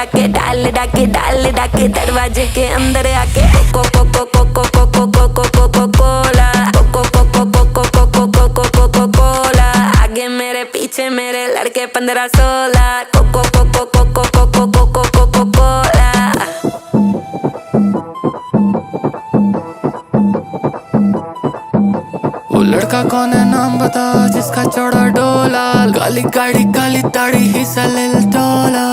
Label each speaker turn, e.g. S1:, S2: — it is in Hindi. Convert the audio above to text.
S1: डाके डाल डाके डाल डाके दरवाजे के अंदर आके coco coco coco coco coco coco cola coco coco coco coco coco coco cola आगे मेरे पीछे मेरे लड़के 15-16 coco coco coco coco coco coco cola.
S2: वो लड़का कौन है नाम बता जिसका चौड़ा डोला, काली गाड़ी काली दाढ़ी हिस्सा ले टोला।